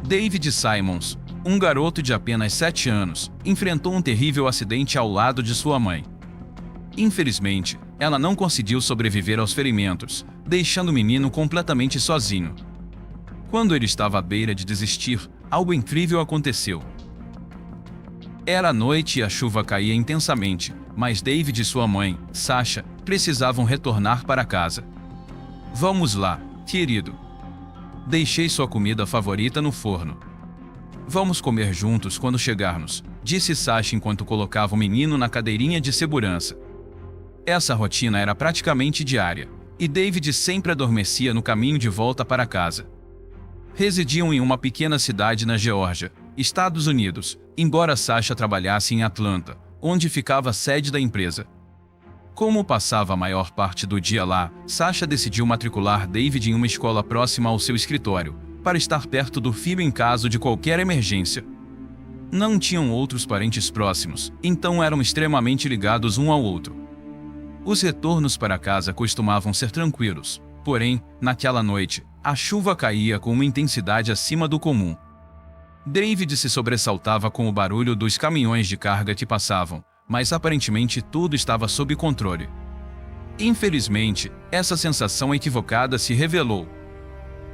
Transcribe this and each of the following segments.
David Simmons, um garoto de apenas 7 anos, enfrentou um terrível acidente ao lado de sua mãe. Infelizmente, ela não conseguiu sobreviver aos ferimentos, deixando o menino completamente sozinho. Quando ele estava à beira de desistir, algo incrível aconteceu. Era noite e a chuva caía intensamente, mas David e sua mãe, Sasha, precisavam retornar para casa. Vamos lá, querido. Deixei sua comida favorita no forno. Vamos comer juntos quando chegarmos, disse Sasha enquanto colocava o menino na cadeirinha de segurança. Essa rotina era praticamente diária, e David sempre adormecia no caminho de volta para casa. Residiam em uma pequena cidade na Geórgia, Estados Unidos, embora Sasha trabalhasse em Atlanta, onde ficava a sede da empresa. Como passava a maior parte do dia lá, Sasha decidiu matricular David em uma escola próxima ao seu escritório, para estar perto do filho em caso de qualquer emergência. Não tinham outros parentes próximos, então eram extremamente ligados um ao outro. Os retornos para casa costumavam ser tranquilos, porém, naquela noite, a chuva caía com uma intensidade acima do comum. David se sobressaltava com o barulho dos caminhões de carga que passavam, mas aparentemente tudo estava sob controle. Infelizmente, essa sensação equivocada se revelou.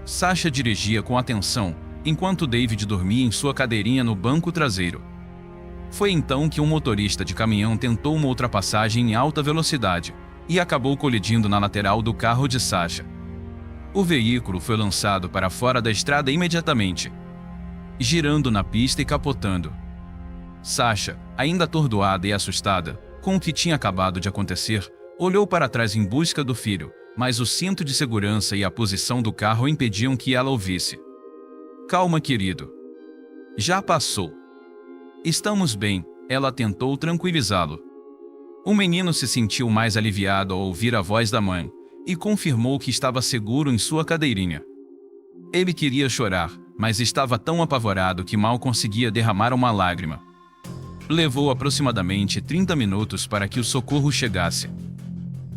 Sasha dirigia com atenção, enquanto David dormia em sua cadeirinha no banco traseiro. Foi então que um motorista de caminhão tentou uma ultrapassagem em alta velocidade e acabou colidindo na lateral do carro de Sasha. O veículo foi lançado para fora da estrada imediatamente, girando na pista e capotando. Sasha, ainda atordoada e assustada com o que tinha acabado de acontecer, olhou para trás em busca do filho, mas o cinto de segurança e a posição do carro impediam que ela ouvisse. Calma, querido. Já passou. Estamos bem, ela tentou tranquilizá-lo. O menino se sentiu mais aliviado ao ouvir a voz da mãe e confirmou que estava seguro em sua cadeirinha. Ele queria chorar, mas estava tão apavorado que mal conseguia derramar uma lágrima. Levou aproximadamente 30 minutos para que o socorro chegasse.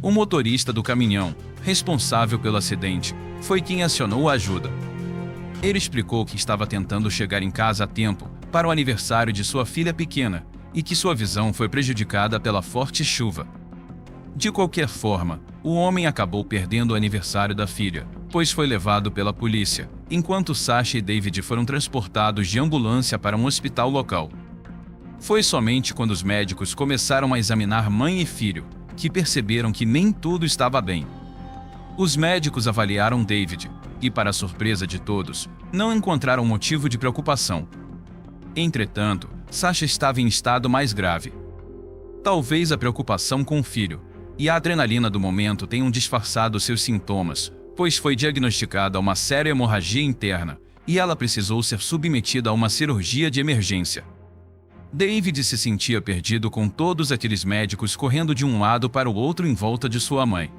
O motorista do caminhão, responsável pelo acidente, foi quem acionou a ajuda. Ele explicou que estava tentando chegar em casa a tempo para o aniversário de sua filha pequena e que sua visão foi prejudicada pela forte chuva. De qualquer forma, o homem acabou perdendo o aniversário da filha, pois foi levado pela polícia, enquanto Sasha e David foram transportados de ambulância para um hospital local. Foi somente quando os médicos começaram a examinar mãe e filho que perceberam que nem tudo estava bem. Os médicos avaliaram David e, para a surpresa de todos, não encontraram motivo de preocupação. Entretanto, Sasha estava em estado mais grave. Talvez a preocupação com o filho e a adrenalina do momento tenham disfarçado seus sintomas, pois foi diagnosticada uma séria hemorragia interna e ela precisou ser submetida a uma cirurgia de emergência. David se sentia perdido com todos aqueles médicos correndo de um lado para o outro em volta de sua mãe.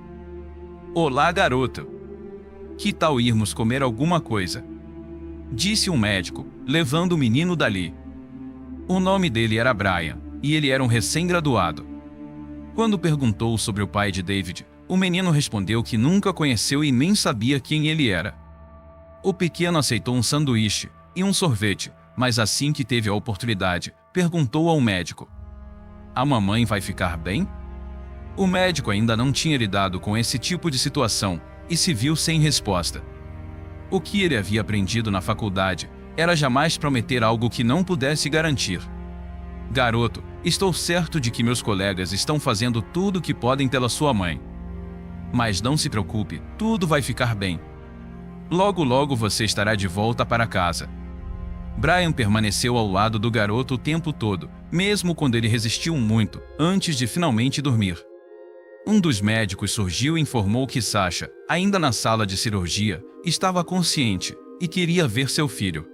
Olá, garoto. Que tal irmos comer alguma coisa? Disse um médico, levando o menino dali. O nome dele era Brian, e ele era um recém-graduado. Quando perguntou sobre o pai de David, o menino respondeu que nunca conheceu e nem sabia quem ele era. O pequeno aceitou um sanduíche e um sorvete, mas assim que teve a oportunidade, perguntou ao médico: "A mamãe vai ficar bem?" O médico ainda não tinha lidado com esse tipo de situação e se viu sem resposta. O que ele havia aprendido na faculdade era jamais prometer algo que não pudesse garantir. Garoto, estou certo de que meus colegas estão fazendo tudo o que podem pela sua mãe. Mas não se preocupe, tudo vai ficar bem. Logo logo você estará de volta para casa. Brian permaneceu ao lado do garoto o tempo todo, mesmo quando ele resistiu muito, antes de finalmente dormir. Um dos médicos surgiu e informou que Sasha, ainda na sala de cirurgia, estava consciente e queria ver seu filho.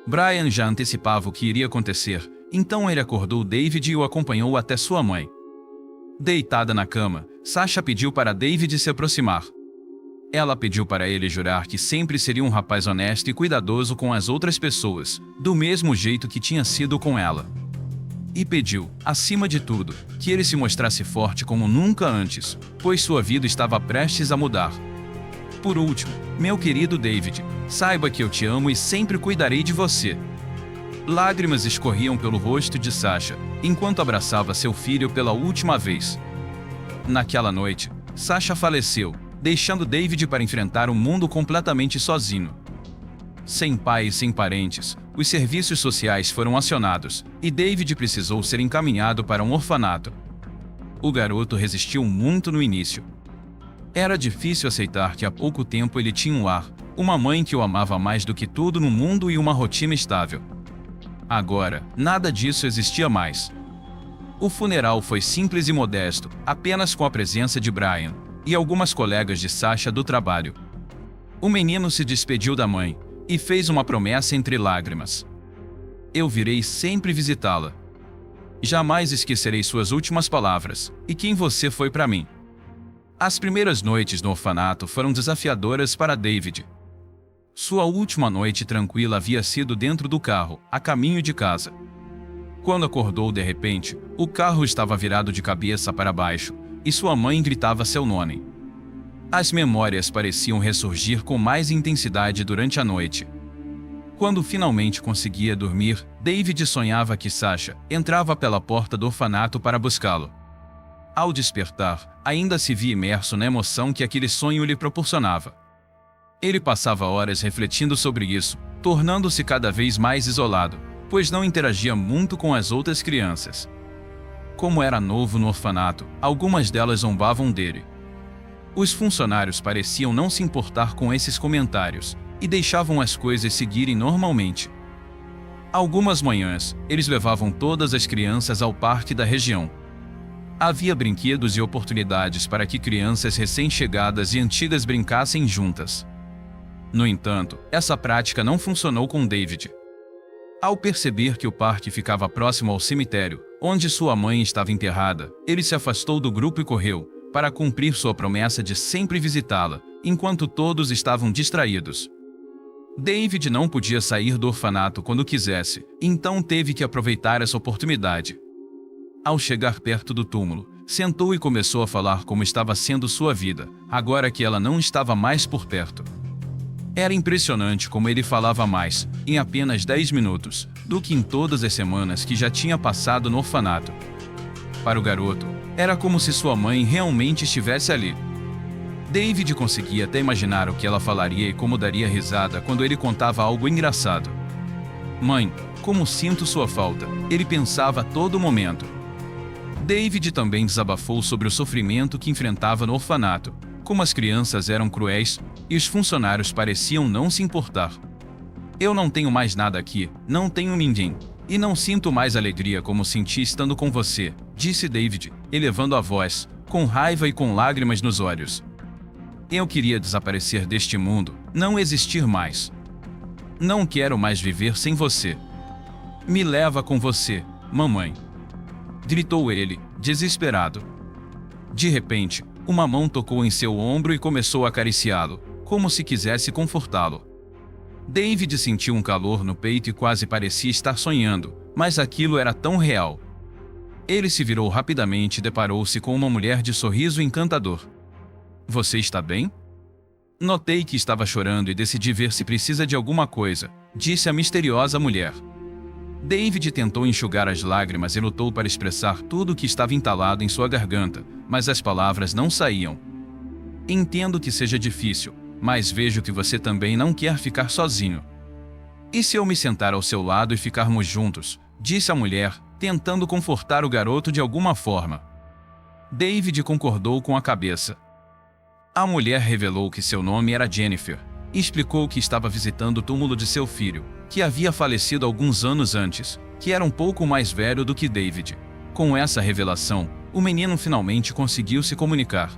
Brian já antecipava o que iria acontecer, então ele acordou David e o acompanhou até sua mãe. Deitada na cama, Sasha pediu para David se aproximar. Ela pediu para ele jurar que sempre seria um rapaz honesto e cuidadoso com as outras pessoas, do mesmo jeito que tinha sido com ela. E pediu, acima de tudo, que ele se mostrasse forte como nunca antes, pois sua vida estava prestes a mudar. Por último, meu querido David, saiba que eu te amo e sempre cuidarei de você. Lágrimas escorriam pelo rosto de Sasha, enquanto abraçava seu filho pela última vez. Naquela noite, Sasha faleceu, deixando David para enfrentar um mundo completamente sozinho. Sem pai e sem parentes, os serviços sociais foram acionados, e David precisou ser encaminhado para um orfanato. O garoto resistiu muito no início. Era difícil aceitar que há pouco tempo ele tinha um lar, uma mãe que o amava mais do que tudo no mundo e uma rotina estável. Agora, nada disso existia mais. O funeral foi simples e modesto, apenas com a presença de Brian e algumas colegas de Sasha do trabalho. O menino se despediu da mãe e fez uma promessa entre lágrimas. Eu virei sempre visitá-la. Jamais esquecerei suas últimas palavras e quem você foi para mim. As primeiras noites no orfanato foram desafiadoras para David. Sua última noite tranquila havia sido dentro do carro, a caminho de casa. Quando acordou de repente, o carro estava virado de cabeça para baixo e sua mãe gritava seu nome. As memórias pareciam ressurgir com mais intensidade durante a noite. Quando finalmente conseguia dormir, David sonhava que Sasha entrava pela porta do orfanato para buscá-lo. Ao despertar, ainda se via imerso na emoção que aquele sonho lhe proporcionava. Ele passava horas refletindo sobre isso, tornando-se cada vez mais isolado, pois não interagia muito com as outras crianças. Como era novo no orfanato, algumas delas zombavam dele. Os funcionários pareciam não se importar com esses comentários e deixavam as coisas seguirem normalmente. Algumas manhãs, eles levavam todas as crianças ao parque da região. Havia brinquedos e oportunidades para que crianças recém-chegadas e antigas brincassem juntas. No entanto, essa prática não funcionou com David. Ao perceber que o parque ficava próximo ao cemitério, onde sua mãe estava enterrada, ele se afastou do grupo e correu, para cumprir sua promessa de sempre visitá-la, enquanto todos estavam distraídos. David não podia sair do orfanato quando quisesse, então teve que aproveitar essa oportunidade. Ao chegar perto do túmulo, sentou e começou a falar como estava sendo sua vida, agora que ela não estava mais por perto. Era impressionante como ele falava mais, em apenas 10 minutos, do que em todas as semanas que já tinha passado no orfanato. Para o garoto, era como se sua mãe realmente estivesse ali. David conseguia até imaginar o que ela falaria e como daria risada quando ele contava algo engraçado. Mãe, como sinto sua falta, ele pensava a todo momento. David também desabafou sobre o sofrimento que enfrentava no orfanato, como as crianças eram cruéis e os funcionários pareciam não se importar. Eu não tenho mais nada aqui, não tenho ninguém, e não sinto mais alegria como senti estando com você, disse David, elevando a voz, com raiva e com lágrimas nos olhos. Eu queria desaparecer deste mundo, não existir mais. Não quero mais viver sem você. Me leva com você, mamãe. Gritou ele, desesperado. De repente, uma mão tocou em seu ombro e começou a acariciá-lo, como se quisesse confortá-lo. David sentiu um calor no peito e quase parecia estar sonhando, mas aquilo era tão real. Ele se virou rapidamente e deparou-se com uma mulher de sorriso encantador. Você está bem? Notei que estava chorando e decidi ver se precisa de alguma coisa, disse a misteriosa mulher. David tentou enxugar as lágrimas e lutou para expressar tudo o que estava entalado em sua garganta, mas as palavras não saíam. Entendo que seja difícil, mas vejo que você também não quer ficar sozinho. E se eu me sentar ao seu lado e ficarmos juntos? Disse a mulher, tentando confortar o garoto de alguma forma. David concordou com a cabeça. A mulher revelou que seu nome era Jennifer e explicou que estava visitando o túmulo de seu filho, que havia falecido alguns anos antes, que era um pouco mais velho do que David. Com essa revelação, o menino finalmente conseguiu se comunicar.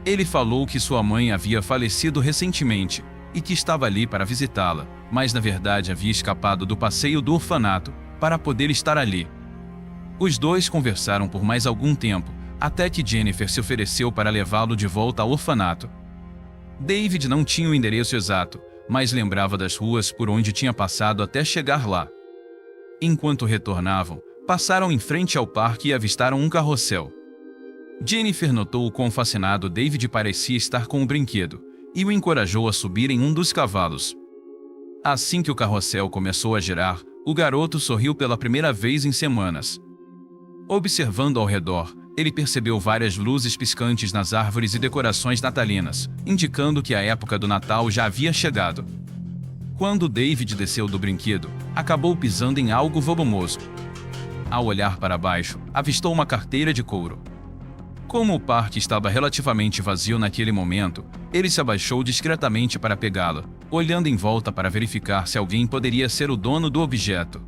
Ele falou que sua mãe havia falecido recentemente e que estava ali para visitá-la, mas na verdade havia escapado do passeio do orfanato para poder estar ali. Os dois conversaram por mais algum tempo, até que Jennifer se ofereceu para levá-lo de volta ao orfanato. David não tinha o endereço exato, mas lembrava das ruas por onde tinha passado até chegar lá. Enquanto retornavam, passaram em frente ao parque e avistaram um carrossel. Jennifer notou o quão fascinado David parecia estar com o brinquedo, e o encorajou a subir em um dos cavalos. Assim que o carrossel começou a girar, o garoto sorriu pela primeira vez em semanas. Observando ao redor, ele percebeu várias luzes piscantes nas árvores e decorações natalinas, indicando que a época do Natal já havia chegado. Quando David desceu do brinquedo, acabou pisando em algo volumoso. Ao olhar para baixo, avistou uma carteira de couro. Como o parque estava relativamente vazio naquele momento, ele se abaixou discretamente para pegá-la, olhando em volta para verificar se alguém poderia ser o dono do objeto.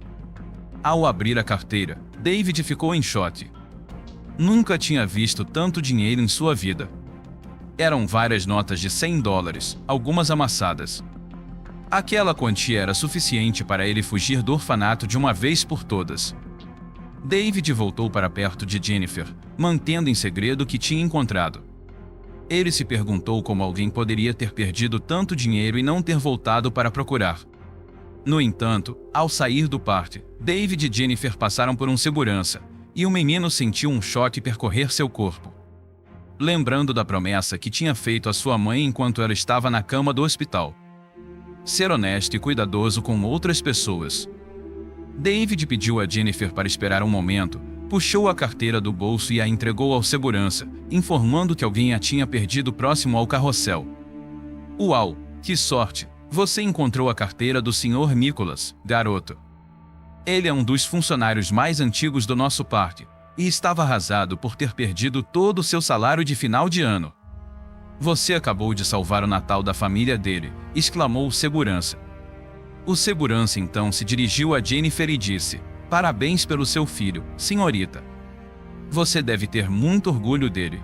Ao abrir a carteira, David ficou em choque. Nunca tinha visto tanto dinheiro em sua vida. Eram várias notas de $100, algumas amassadas. Aquela quantia era suficiente para ele fugir do orfanato de uma vez por todas. David voltou para perto de Jennifer, mantendo em segredo o que tinha encontrado. Ele se perguntou como alguém poderia ter perdido tanto dinheiro e não ter voltado para procurar. No entanto, ao sair do parque, David e Jennifer passaram por um segurança, e o menino sentiu um choque percorrer seu corpo. Lembrando da promessa que tinha feito à sua mãe enquanto ela estava na cama do hospital. Ser honesto e cuidadoso com outras pessoas. David pediu a Jennifer para esperar um momento, puxou a carteira do bolso e a entregou ao segurança, informando que alguém a tinha perdido próximo ao carrossel. Uau, que sorte! Você encontrou a carteira do Sr. Nicholas, garoto. Ele é um dos funcionários mais antigos do nosso parque, e estava arrasado por ter perdido todo o seu salário de final de ano. Você acabou de salvar o Natal da família dele, exclamou o segurança. O segurança então se dirigiu a Jennifer e disse: parabéns pelo seu filho, senhorita. Você deve ter muito orgulho dele.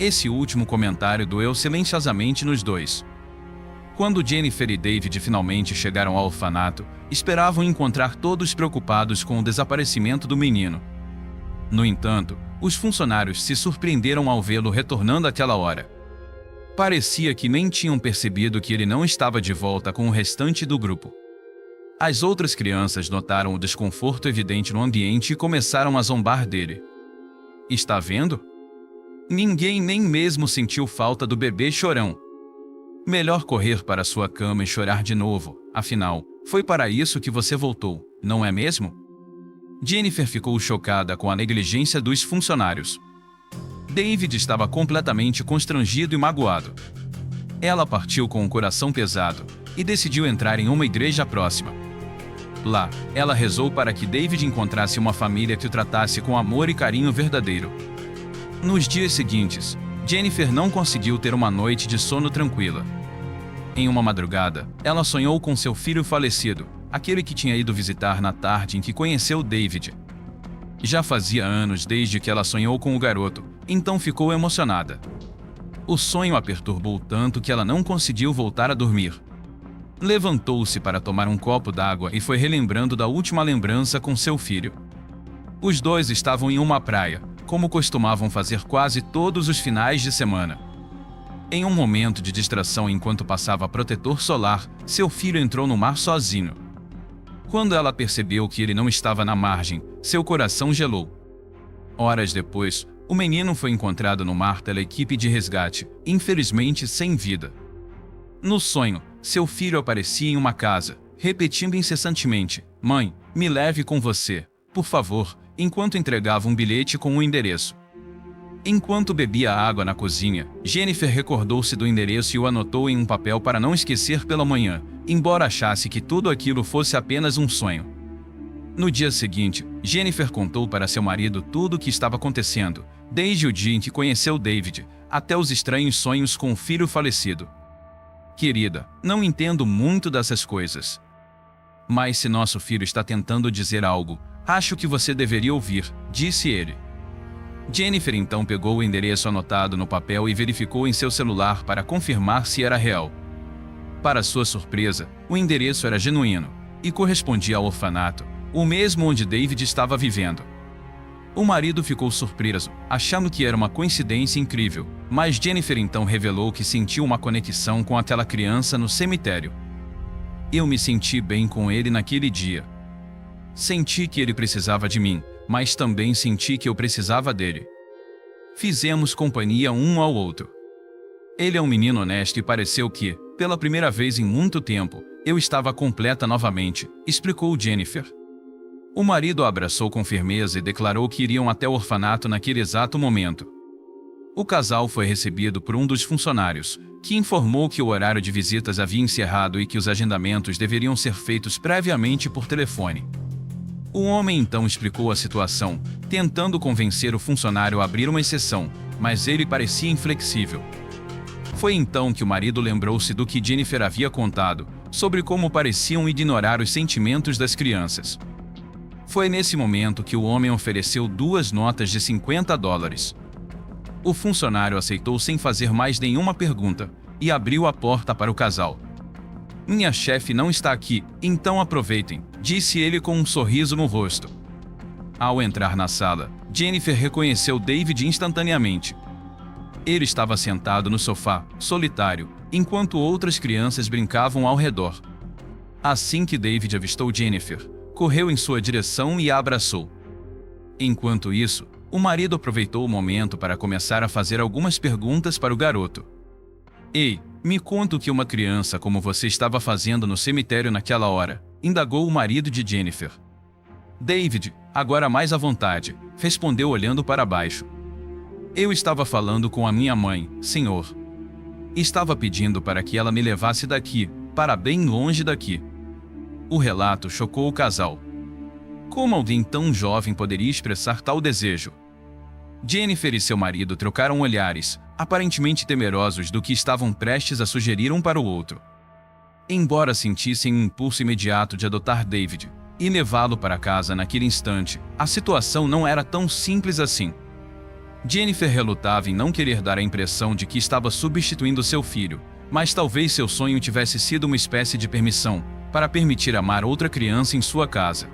Esse último comentário doeu silenciosamente nos dois. Quando Jennifer e David finalmente chegaram ao orfanato, esperavam encontrar todos preocupados com o desaparecimento do menino. No entanto, os funcionários se surpreenderam ao vê-lo retornando àquela hora. Parecia que nem tinham percebido que ele não estava de volta com o restante do grupo. As outras crianças notaram o desconforto evidente no ambiente e começaram a zombar dele. Está vendo? Ninguém nem mesmo sentiu falta do bebê chorão. Melhor correr para sua cama e chorar de novo, afinal, foi para isso que você voltou, não é mesmo? Jennifer ficou chocada com a negligência dos funcionários. David estava completamente constrangido e magoado. Ela partiu com o coração pesado e decidiu entrar em uma igreja próxima. Lá, ela rezou para que David encontrasse uma família que o tratasse com amor e carinho verdadeiro. Nos dias seguintes, Jennifer não conseguiu ter uma noite de sono tranquila. Em uma madrugada, ela sonhou com seu filho falecido, aquele que tinha ido visitar na tarde em que conheceu David. Já fazia anos desde que ela sonhou com o garoto, então ficou emocionada. O sonho a perturbou tanto que ela não conseguiu voltar a dormir. Levantou-se para tomar um copo d'água e foi relembrando da última lembrança com seu filho. Os dois estavam em uma praia, como costumavam fazer quase todos os finais de semana. Em um momento de distração enquanto passava protetor solar, seu filho entrou no mar sozinho. Quando ela percebeu que ele não estava na margem, seu coração gelou. Horas depois, o menino foi encontrado no mar pela equipe de resgate, infelizmente sem vida. No sonho, seu filho aparecia em uma casa, repetindo incessantemente: "Mãe, me leve com você, por favor", enquanto entregava um bilhete com o endereço. Enquanto bebia água na cozinha, Jennifer recordou-se do endereço e o anotou em um papel para não esquecer pela manhã, embora achasse que tudo aquilo fosse apenas um sonho. No dia seguinte, Jennifer contou para seu marido tudo o que estava acontecendo, desde o dia em que conheceu David, até os estranhos sonhos com o filho falecido. "Querida, não entendo muito dessas coisas. Mas se nosso filho está tentando dizer algo, acho que você deveria ouvir", disse ele. Jennifer então pegou o endereço anotado no papel e verificou em seu celular para confirmar se era real. Para sua surpresa, o endereço era genuíno e correspondia ao orfanato, o mesmo onde David estava vivendo. O marido ficou surpreso, achando que era uma coincidência incrível, mas Jennifer então revelou que sentiu uma conexão com aquela criança no cemitério. "Eu me senti bem com ele naquele dia. Senti que ele precisava de mim, mas também senti que eu precisava dele. Fizemos companhia um ao outro. Ele é um menino honesto e pareceu que, pela primeira vez em muito tempo, eu estava completa novamente, explicou Jennifer. O marido a abraçou com firmeza e declarou que iriam até o orfanato naquele exato momento. O casal foi recebido por um dos funcionários, que informou que o horário de visitas havia encerrado e que os agendamentos deveriam ser feitos previamente por telefone. O homem então explicou a situação, tentando convencer o funcionário a abrir uma exceção, mas ele parecia inflexível. Foi então que o marido lembrou-se do que Jennifer havia contado, sobre como pareciam ignorar os sentimentos das crianças. Foi nesse momento que o homem ofereceu 2 notas de $50. O funcionário aceitou sem fazer mais nenhuma pergunta e abriu a porta para o casal. Minha chefe não está aqui, então aproveitem, disse ele com um sorriso no rosto. Ao entrar na sala, Jennifer reconheceu David instantaneamente. Ele estava sentado no sofá, solitário, enquanto outras crianças brincavam ao redor. Assim que David avistou Jennifer, correu em sua direção e a abraçou. Enquanto isso, o marido aproveitou o momento para começar a fazer algumas perguntas para o garoto. Ei, me conta o que uma criança como você estava fazendo no cemitério naquela hora, indagou o marido de Jennifer. David, agora mais à vontade, respondeu olhando para baixo. Eu estava falando com a minha mãe, senhor. Estava pedindo para que ela me levasse daqui, para bem longe daqui. O relato chocou o casal. Como alguém tão jovem poderia expressar tal desejo? Jennifer e seu marido trocaram olhares, aparentemente temerosos do que estavam prestes a sugerir um para o outro. Embora sentissem um impulso imediato de adotar David e levá-lo para casa naquele instante, a situação não era tão simples assim. Jennifer relutava em não querer dar a impressão de que estava substituindo seu filho, mas talvez seu sonho tivesse sido uma espécie de permissão para permitir amar outra criança em sua casa.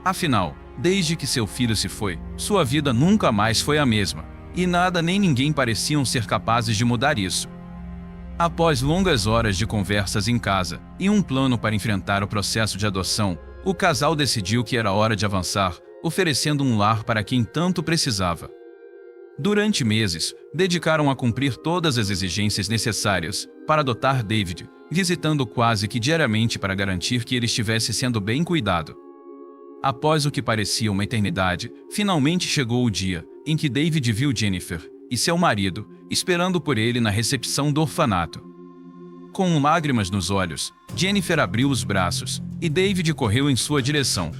Afinal, desde que seu filho se foi, sua vida nunca mais foi a mesma, e nada nem ninguém pareciam ser capazes de mudar isso. Após longas horas de conversas em casa e um plano para enfrentar o processo de adoção, o casal decidiu que era hora de avançar, oferecendo um lar para quem tanto precisava. Durante meses, dedicaram a cumprir todas as exigências necessárias para adotar David, visitando quase que diariamente para garantir que ele estivesse sendo bem cuidado. Após o que parecia uma eternidade, finalmente chegou o dia em que David viu Jennifer e seu marido esperando por ele na recepção do orfanato. Com lágrimas nos olhos, Jennifer abriu os braços e David correu em sua direção.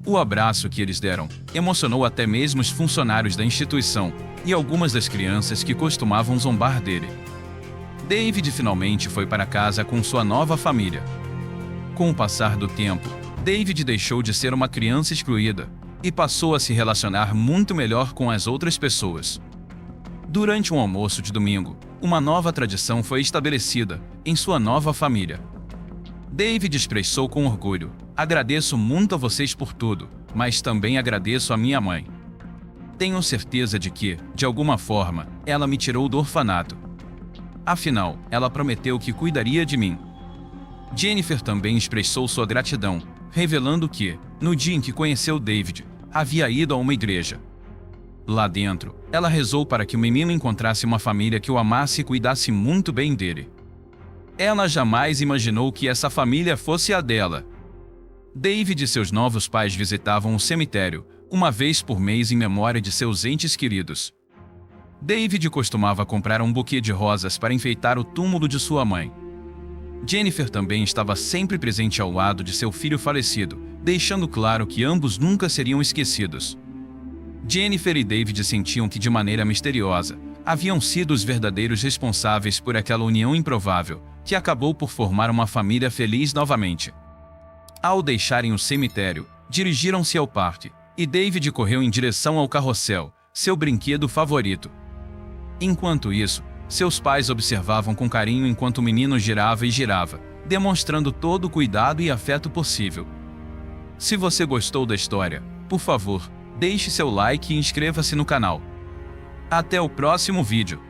O abraço que eles deram emocionou até mesmo os funcionários da instituição e algumas das crianças que costumavam zombar dele. David finalmente foi para casa com sua nova família. Com o passar do tempo, David deixou de ser uma criança excluída e passou a se relacionar muito melhor com as outras pessoas. Durante um almoço de domingo, uma nova tradição foi estabelecida em sua nova família. David expressou com orgulho: agradeço muito a vocês por tudo, mas também agradeço a minha mãe. Tenho certeza de que, de alguma forma, ela me tirou do orfanato. Afinal, ela prometeu que cuidaria de mim. Jennifer também expressou sua gratidão, revelando que, no dia em que conheceu David, havia ido a uma igreja. Lá dentro, ela rezou para que o menino encontrasse uma família que o amasse e cuidasse muito bem dele. Ela jamais imaginou que essa família fosse a dela. David e seus novos pais visitavam o cemitério, uma vez por mês em memória de seus entes queridos. David costumava comprar um buquê de rosas para enfeitar o túmulo de sua mãe. Jennifer também estava sempre presente ao lado de seu filho falecido, deixando claro que ambos nunca seriam esquecidos. Jennifer e David sentiam que, de maneira misteriosa, haviam sido os verdadeiros responsáveis por aquela união improvável, que acabou por formar uma família feliz novamente. Ao deixarem o cemitério, dirigiram-se ao parque, e David correu em direção ao carrossel, seu brinquedo favorito. Enquanto isso, seus pais observavam com carinho enquanto o menino girava e girava, demonstrando todo o cuidado e afeto possível. Se você gostou da história, por favor, deixe seu like e inscreva-se no canal. Até o próximo vídeo.